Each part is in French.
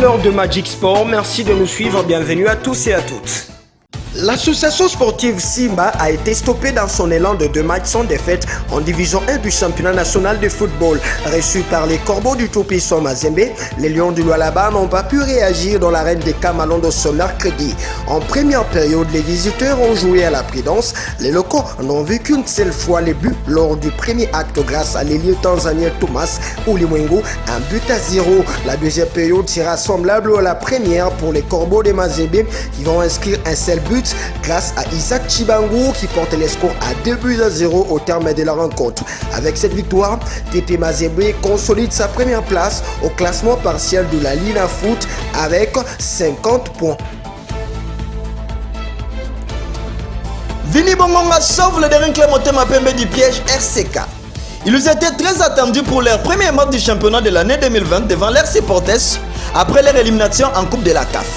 auditeurs de Magic Sport, merci de nous suivre. Bienvenue à tous et à toutes. L'association sportive Simba a été stoppée dans son élan de 2 matchs sans défaite en division 1 du championnat national de football. Reçus par les Corbeaux du Tout-Puissant Mazembe, les Lions du Lualaba n'ont pas pu réagir dans l'arène des Kamalondo ce mercredi. En première période, les visiteurs ont joué à la prudence. Les locaux n'ont vu qu'une seule fois les buts lors du premier acte grâce à l'ailier tanzanien Thomas Ulimwengu, 1-0. La deuxième période sera semblable à la première pour les Corbeaux de Mazembe qui vont inscrire un seul but grâce à Isaac Chibangu qui porte les scores à 2-0 au terme de la rencontre. Avec cette victoire, TP Mazembe consolide sa première place au classement partiel de la Ligue Foot avec 50 points. Vini Bongonga sauve le dernier club Motema Pembe du piège RCK. Ils étaient très attendus pour leur premier match du championnat de l'année 2020 devant leurs supporters après leur élimination en Coupe de la CAF.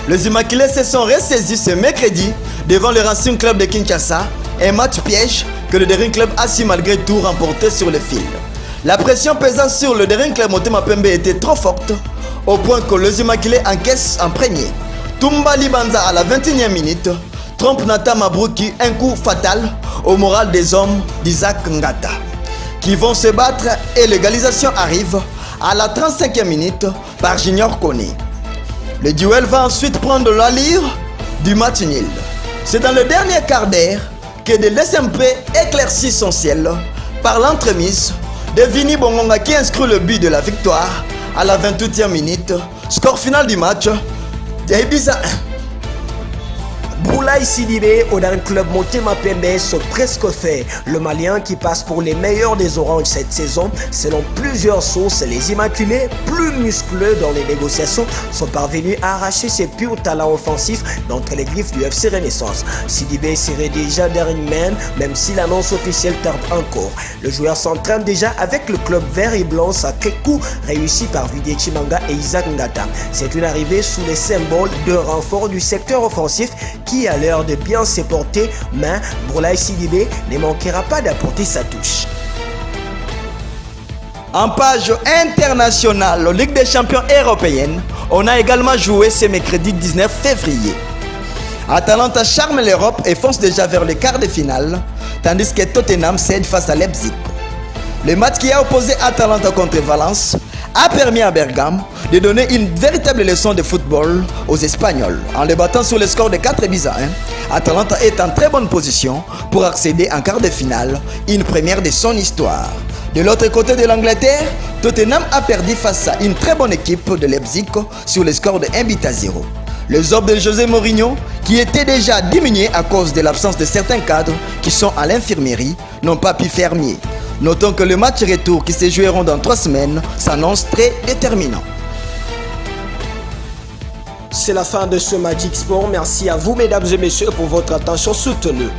Les Immaculés se sont ressaisis ce mercredi devant le Racing Club de Kinshasa, un match piège que le dernier club a su malgré tout remporter sur le fil. La pression pesant sur le dernier club Motema Pembe était trop forte au point que les Immaculés encaissent en premier. Tumba Libanza à la 21e minute trompe Nata Mabrouki, un coup fatal au moral des hommes d'Isaac Ngata qui vont se battre et l'égalisation arrive à la 35e minute par Junior Kone. Le duel va ensuite prendre l'allure du match nul. C'est dans le dernier quart d'heure que de l'SMP éclaircit son ciel par l'entremise de Vini Bongonga qui inscrit le but de la victoire à la 28e minute. Score final du match, Ibiza 1. Boulaye Sidibé au dernier club Motema Pembe sont presque faits. Le Malien qui passe pour les meilleurs des Oranges cette saison, selon plusieurs sources, les Immaculés, plus muscleux dans les négociations, sont parvenus à arracher ses purs talents offensifs d'entre les griffes du FC Renaissance. Sidibé serait déjà dernier man, même si l'annonce officielle tarde encore. Le joueur s'entraîne déjà avec le club vert et blanc Sakeku, réussi par Vidi Chimanga et Isaac Ngata. C'est une arrivée sous les symboles de renfort du secteur offensif qui a l'air de bien se porter, mais Boulaye Sidibé ne manquera pas d'apporter sa touche. En page internationale, Ligue des champions européenne, on a également joué ce mercredi 19 février. Atalanta charme l'Europe et fonce déjà vers le quart de finale, tandis que Tottenham cède face à Leipzig. Le match qui a opposé Atalanta contre Valence a permis à Bergame de donner une véritable leçon de football aux Espagnols. En les battant sur le score de 4-1, Atalanta est en très bonne position pour accéder en quart de finale, une première de son histoire. De l'autre côté de l'Angleterre, Tottenham a perdu face à une très bonne équipe de Leipzig sur le score de 1-0. Les hommes de José Mourinho, qui étaient déjà diminués à cause de l'absence de certains cadres qui sont à l'infirmerie, n'ont pas pu faire mieux. Notons que le match retour qui se joueront dans 3 semaines s'annonce très déterminant. C'est la fin de ce Magic Sport. Merci à vous mesdames et messieurs pour votre attention soutenue.